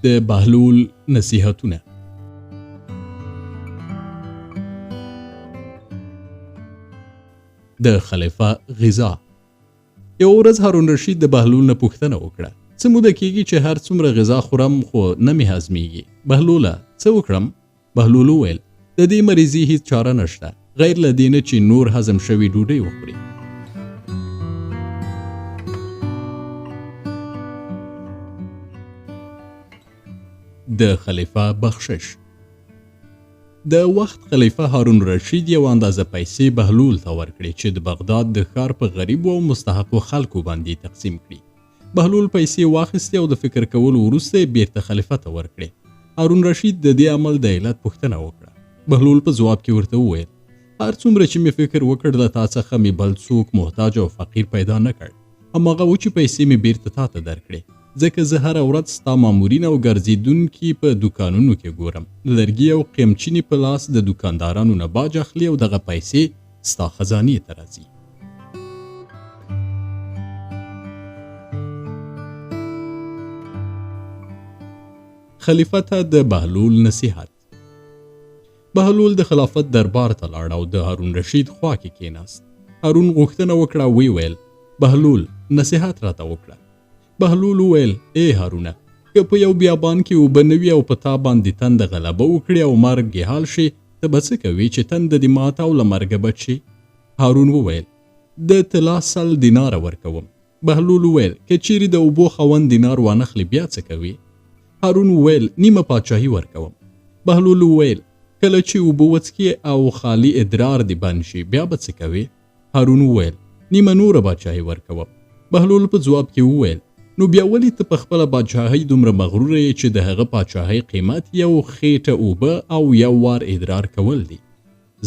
د بهلول نصیحتونه. د خلیفه غذا. یو ورځ هارون رشید د بهلول نه پوښتنه وکړه: څه موده کېږي چې هر څومره غذا خورم خو نه مې هضمېږي؟ بهلوله څه وکړم؟ بهلول وویل: د دې مریضي هیڅ چاره نشته غیر له دې نه چې نور هضم شوي ډوډۍ وخوري. د خلیفه بخشش. د وخت خلیفه هارون رشید یو اندازه پیسې بهلول ته ورکړې چې د بغداد د ښار په غریبو او مستحقو خلکو باندې تقسیم کړي. بهلول پیسې واخیستې او د فکر کولو وروسته بیرته خلیفه ته ورکړې. هارون رشید د دې عمل د علت پوښتنه وکړه. بهلول په ځواب کې ورته وویل: هر څومره چې مې فکر وکړ د تا څخه مې بل څوک محتاج او فقیر پیدا نه کړ. هماغه و چې پیسې مې بیرته تا ته درکړې، ځکه زه هره ورځ ستا مامورین او ګرځېدونکي په دوکانونو کې ګورم. لرګي او قیمچینې په لاس د دوکاندارانو نه باج اخلي او دغه پیسې ستا خزانې ته راځي. خلیفه ته د بهلول نصیحت. بهلول د خلافت دربار ته لاړ او د هارون رشید خوا کې کېناست. هارون غوښتنه وکړه، وی ویل: بهلول نصیحت راته وکړه. بهلول وویل: ای هارونه، که په یو بیابان کې اوبه نه وي او په تا باندې تنده غلبه وکړي او مرګ یې حال شي، ته به څه کوې چې تنده دې ماته او له مرګه بچ شي؟ هارون وویل: د طلا 100 دیناره ورکوم. بهلول وویل: که چیرې د اوبو خاوند دینار وانخلي بیا څه کوي؟ هارون وویل: نیمه پاچاهي ورکوم. بهلول وویل: کله چې اوبه وڅکې او خالی ادرار دې بند شي بیا به څه کوي؟ هارون وویل: نیمه نوره پاچاهي ورکوم. بهلول په ځواب کې وویل: نو بیا ولې ته په خپله پاچاهۍ دومره مغرور یې چې د هغه پاچاهۍ قیمت یو خېټه اوبه او یو وار ادرار کول دي؟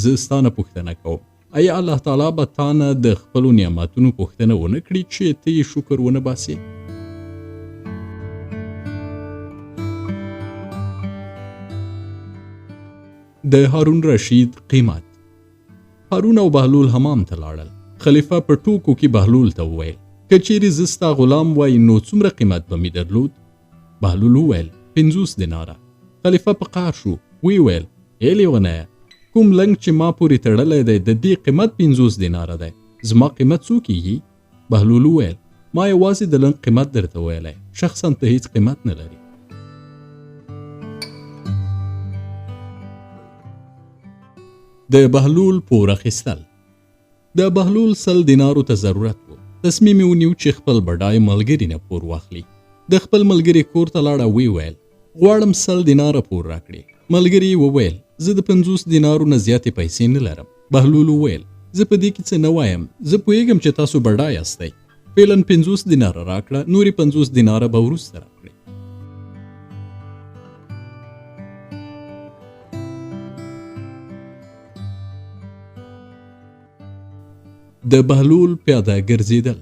زه ستا نه پوښتنه کوم، آیا الله تعالی به تا نه د خپلو نعمتونو پوښتنه ونه کړي چې ته یې شکر ونه باسې؟ د هارون رشید قیمت. هارون او بهلول حمام ته لاړل. خلیفه په ټوکو کې بهلول ته وویل: که چیرې زه ستا غلام وای نو څومره قیمت به مې درلود؟ بهلول وویل: 50 دیناره. خلیفه په قهر شو، وی ویل: ای لیونیه، کوم لنګ چې ما پورې تړلی دی د دې قیمت 50 دیناره دی، زما قیمت څو کېږي؟ بهلول وویل: ما یوازې د لنګ قیمت درته ویلی، شخصا ته هیڅ قیمت نه لري. د بهلول پور اخیستل. د بهلول 100 دینارو ته ضرورت و. تصمیم یې ونیو چې خپل بډای ملګري نه پور واخلي. د خپل ملګري کور ته لاړه، وی ویل: غواړم 100 دیناره پور راکړي. ملګري وویل: زه د 50 دینارو نه زیاتې پیسې نه لرم. بهلول وویل: زه په دې کې څه نه وایم، زه پوهیږم چې تاسو بډای یاستئ. فعلا 50 دیناره راکړه، نورې 50 دیناره به وروسته راکړي. د بهلول پیاده ګرځېدل.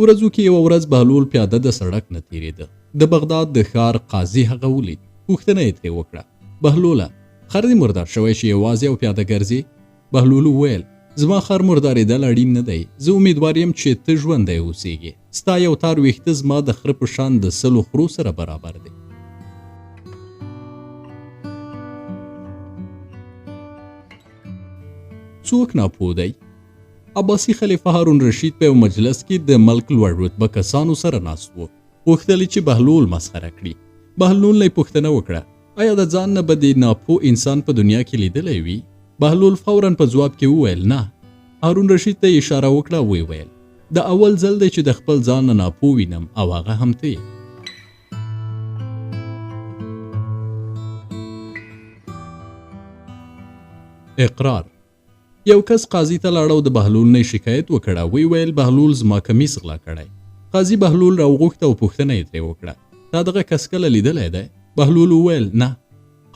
ورځو کې یوه ورځ بهلول پیاده د سړک نه تېرېده. د بغداد د ښار قاضي هغه ولید. پوښتنه یې ترې وکړه: بهلوله، خر دې مردار شوی چې یوازې او پیاده ګرځې؟ بهلول وویل: زما خر مردارېدل اړین نه دی، زه امیدوار یم چې ته ژوندی اوسېږې. ستا یو تار ویښته زما د خره په شان د 100 خرو سره برابر دی. څوک ناپوه دی؟ عباسي خلیفه هارون رشید په یو مجلس کې د ملک لوړ رتبه کسانو سره ناست و. غوښتل چې بهلول مسخره کړي. بهلول نه پوښتنه وکړه: آیا د ځان نه به د ناپوه انسان په دنیا کې لیدلی وي؟ بهلول فوراً په ځواب کې وویل: نه. هارون رشید ته اشاره وکړه، وی ویل: د اول ځل دی چې د خپل ځان نه ناپوه وینم او هغه هم ته یې. اقرار. یو کس قاضي ته لاړ او د بهلول نه شکایت وکړه، وی ویل: بهلول زما کمیس غلا کړی. قاضي بهلول راوغوښته او پوښتنه یې ترې وکړه: تا دغه کس کله لیدلی دی؟ بهلول وویل: نه.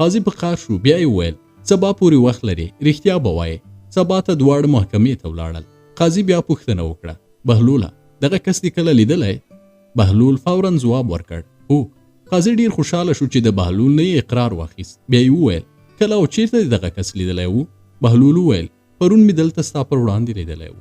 قاضي په قهر شو، بیا یې وویل: سبا پورې وخت لري، رښتیا به وایې. سبا ته دواړه محکمې ته ولاړل. قاضي بیا پوښتنه وکړه: بهلوله، دغه کس دې کله لیدلی؟ بهلول فوراً ځواب ورکړ: هو. قاضي ډیر خوشحاله شو چې د بهلول نه یې اقرار واخیست. بیا یې وویل: کله او چیرته دغه کس لیدلی و؟ بهلول وویل: پرون مې دلته ستا پر وړاندې لیدلی و.